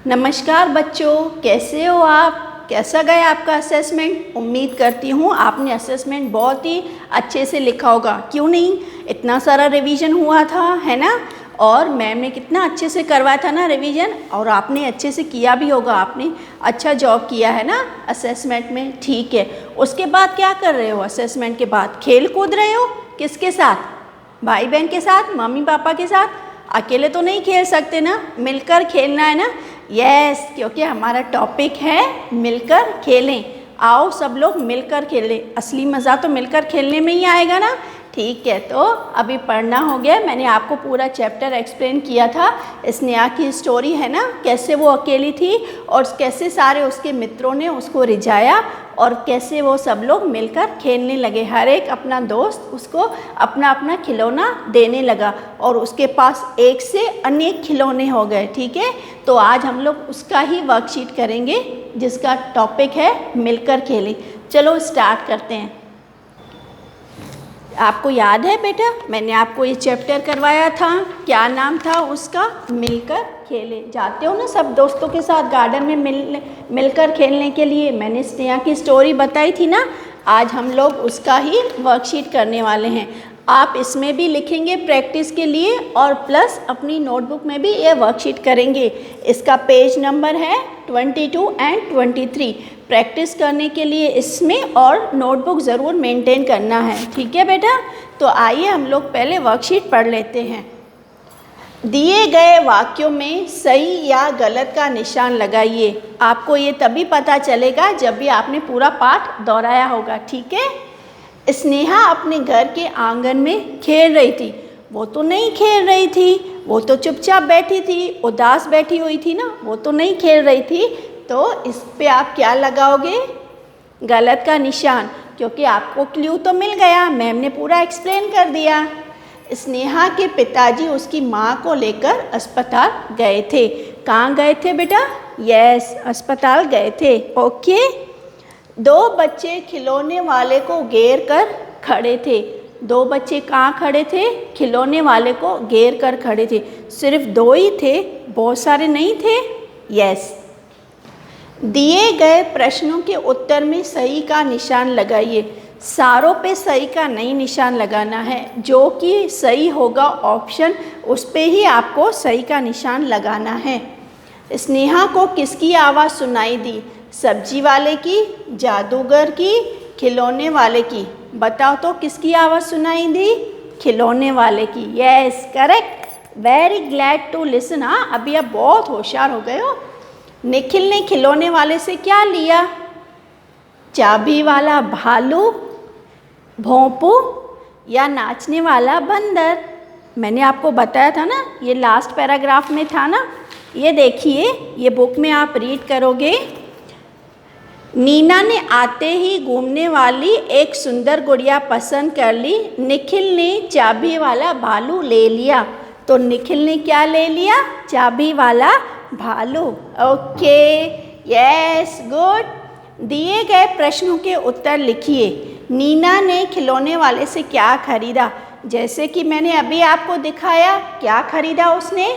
नमस्कार बच्चों, कैसे हो आप? कैसा गया आपका असेसमेंट? उम्मीद करती हूँ आपने असेसमेंट बहुत ही अच्छे से लिखा होगा। क्यों नहीं, इतना सारा रिवीजन हुआ था, है ना? और मैम ने कितना अच्छे से करवाया था ना रिवीजन, और आपने अच्छे से किया भी होगा। आपने अच्छा जॉब किया है ना असेसमेंट में। ठीक है, उसके बाद क्या कर रहे हो? असेसमेंट के बाद खेल कूद रहे हो? किसके साथ? भाई बहन के साथ, मम्मी पापा के साथ? अकेले तो नहीं खेल सकते ना, मिलकर खेलना है ना। यस, क्योंकि हमारा टॉपिक है मिलकर खेलें। आओ सब लोग मिलकर खेलें। असली मज़ा तो मिलकर खेलने में ही आएगा ना। ठीक है, तो अभी पढ़ना हो गया। मैंने आपको पूरा चैप्टर एक्सप्लेन किया था। स्नेहा की स्टोरी है ना, कैसे वो अकेली थी और कैसे सारे उसके मित्रों ने उसको रिझाया और कैसे वो सब लोग मिलकर खेलने लगे। हर एक अपना दोस्त उसको अपना अपना खिलौना देने लगा और उसके पास एक से अनेक खिलौने हो गए। ठीक है, तो आज हम लोग उसका ही वर्कशीट करेंगे जिसका टॉपिक है मिलकर खेलें। चलो स्टार्ट करते हैं। आपको याद है बेटा, मैंने आपको ये चैप्टर करवाया था, क्या नाम था उसका? मिलकर खेले। जाते हो ना सब दोस्तों के साथ गार्डन में मिलकर खेलने के लिए। मैंने स्नेहा की स्टोरी बताई थी ना, आज हम लोग उसका ही वर्कशीट करने वाले हैं। आप इसमें भी लिखेंगे प्रैक्टिस के लिए और प्लस अपनी नोटबुक में भी ये वर्कशीट करेंगे। इसका पेज नंबर है 22 एंड 23। प्रैक्टिस करने के लिए इसमें और नोटबुक ज़रूर मेंटेन करना है। ठीक है बेटा, तो आइए हम लोग पहले वर्कशीट पढ़ लेते हैं। दिए गए वाक्यों में सही या गलत का निशान लगाइए। आपको ये तभी पता चलेगा जब भी आपने पूरा पाठ दोहराया होगा। ठीक है, स्नेहा अपने घर के आंगन में खेल रही थी। वो तो नहीं खेल रही थी, वो तो चुपचाप बैठी थी, उदास बैठी हुई थी ना, वो तो नहीं खेल रही थी। तो इस पे आप क्या लगाओगे? गलत का निशान, क्योंकि आपको क्लू तो मिल गया, मैम ने पूरा एक्सप्लेन कर दिया। स्नेहा के पिताजी उसकी माँ को लेकर अस्पताल गए थे। कहाँ गए थे बेटा? यस, अस्पताल गए थे। ओके, दो बच्चे खिलौने वाले को घेर कर खड़े थे। दो बच्चे कहाँ खड़े थे? खिलौने वाले को घेर कर खड़े थे। सिर्फ दो ही थे, बहुत सारे नहीं थे। यस, दिए गए प्रश्नों के उत्तर में सही का निशान लगाइए। सारों पे सही का नहीं निशान लगाना है, जो कि सही होगा ऑप्शन उस पे ही आपको सही का निशान लगाना है। स्नेहा को किसकी आवाज़ सुनाई दी? सब्जी वाले की, जादूगर की, खिलौने वाले की? बताओ तो किसकी आवाज़ सुनाई दी? खिलौने वाले की। Yes, correct, very glad to listen. हाँ, अभी आप बहुत होशियार हो गए हो। निखिल ने खिलौने वाले से क्या लिया? चाबी वाला भालू, भोंपू या नाचने वाला बंदर? मैंने आपको बताया था ना, ये लास्ट पैराग्राफ में था ना। ये देखिए, ये बुक में आप रीड करोगे। नीना ने आते ही घूमने वाली एक सुंदर गुड़िया पसंद कर ली। निखिल ने चाबी वाला भालू ले लिया। तो निखिल ने क्या ले लिया? चाबी वाला भालू। Okay, yes, good. दिए गए प्रश्नों के उत्तर लिखिए। नीना ने खिलौने वाले से क्या खरीदा? जैसे कि मैंने अभी आपको दिखाया, क्या खरीदा उसने?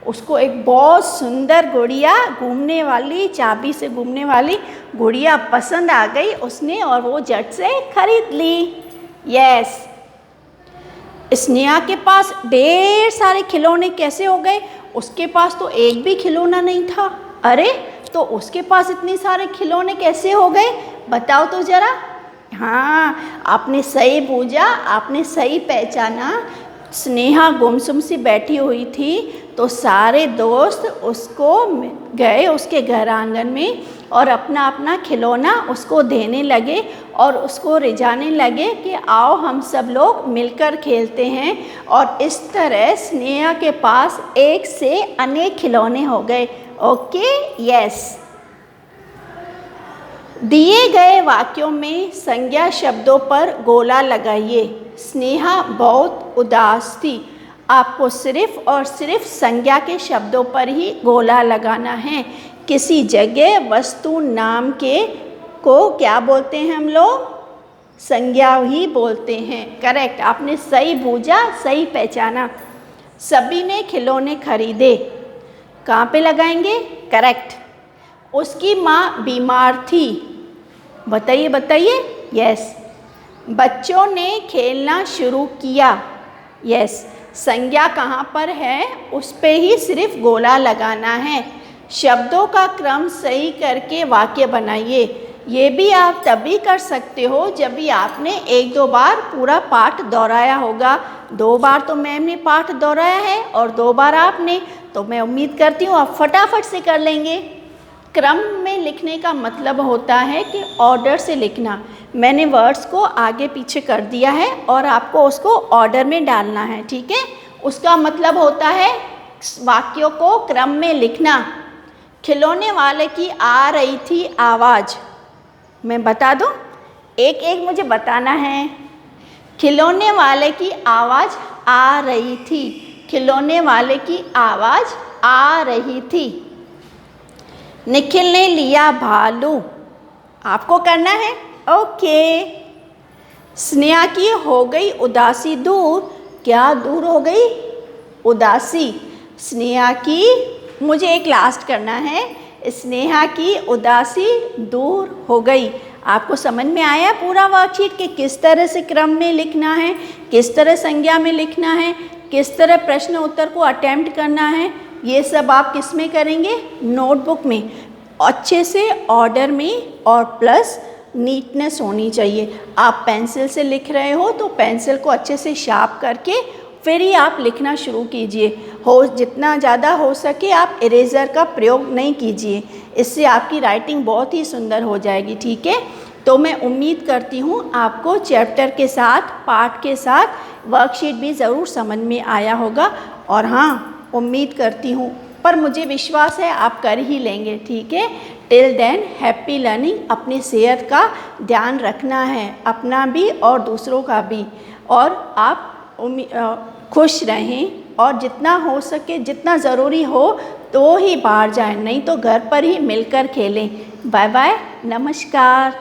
उसको एक बहुत सुंदर गुड़िया, घूमने वाली, चाबी से घूमने वाली गुड़िया पसंद आ गई उसने और वो झट से खरीद ली। यस, स्नेहा के पास ढेर सारे खिलौने कैसे हो गए? उसके पास तो एक भी खिलौना नहीं था। अरे, तो उसके पास इतने सारे खिलौने कैसे हो गए? बताओ तो ज़रा। हाँ, आपने सही बूझा, आपने सही पहचाना। स्नेहा गुमसुम सी बैठी हुई थी तो सारे दोस्त उसको गए उसके घर आंगन में और अपना अपना खिलौना उसको देने लगे और उसको रिझाने लगे कि आओ हम सब लोग मिलकर खेलते हैं। और इस तरह स्नेहा के पास एक से अनेक खिलौने हो गए। Okay, yes. दिए गए वाक्यों में संज्ञा शब्दों पर गोला लगाइए। स्नेहा बहुत उदास थी। आपको सिर्फ और सिर्फ संज्ञा के शब्दों पर ही गोला लगाना है। किसी जगह, वस्तु, नाम के को क्या बोलते हैं हम लोग? संज्ञा ही बोलते हैं। करेक्ट, आपने सही बूझा, सही पहचाना। सभी ने खिलौने खरीदे। कहाँ पे लगाएंगे? करेक्ट। उसकी माँ बीमार थी। बताइए बताइए। यस। बच्चों ने खेलना शुरू किया। यस। संज्ञा कहाँ पर है, उस पे ही सिर्फ गोला लगाना है। शब्दों का क्रम सही करके वाक्य बनाइए। ये भी आप तभी कर सकते हो जब भी आपने 1-2 बार पूरा पाठ दोहराया होगा। 2 बार तो मैम ने पाठ दोहराया है और 2 बार आपने, तो मैं उम्मीद करती हूँ आप फटाफट से कर लेंगे। क्रम में लिखने का मतलब होता है कि ऑर्डर से लिखना। मैंने वर्ड्स को आगे पीछे कर दिया है और आपको उसको ऑर्डर में डालना है, ठीक है। उसका मतलब होता है वाक्यों को क्रम में लिखना। खिलौने वाले की आ रही थी आवाज़। मैं बता दूं, एक एक मुझे बताना है। खिलौने वाले की आवाज़ आ रही थी। खिलौने वाले की आवाज़ आ रही थी। निखिल ने लिया भालू। आपको करना है, ओके। स्नेहा की हो गई उदासी दूर। क्या दूर हो गई? उदासी। स्नेहा की, मुझे एक लास्ट करना है। स्नेहा की उदासी दूर हो गई। आपको समझ में आया पूरा वर्कशीट कि किस तरह से क्रम में लिखना है, किस तरह संज्ञा में लिखना है, किस तरह प्रश्न उत्तर को अटेम्प्ट करना है। ये सब आप किस में करेंगे? नोटबुक में, अच्छे से ऑर्डर में, और प्लस नीटनेस होनी चाहिए। आप पेंसिल से लिख रहे हो तो पेंसिल को अच्छे से शार्प करके फिर ही आप लिखना शुरू कीजिए। हो जितना ज़्यादा हो सके आप इरेज़र का प्रयोग नहीं कीजिए, इससे आपकी राइटिंग बहुत ही सुंदर हो जाएगी, ठीक है। तो मैं उम्मीद करती हूँ आपको चैप्टर के साथ, पाठ के साथ वर्कशीट भी ज़रूर समझ में आया होगा। और हाँ, उम्मीद करती हूँ, पर मुझे विश्वास है आप कर ही लेंगे, ठीक है। Till than happy learning. अपनी सेहत का ध्यान रखना है, अपना भी और दूसरों का भी। और आप खुश रहें और जितना हो सके, जितना ज़रूरी हो तो ही बाहर जाएं, नहीं तो घर पर ही मिलकर खेलें। बाय बाय, नमस्कार।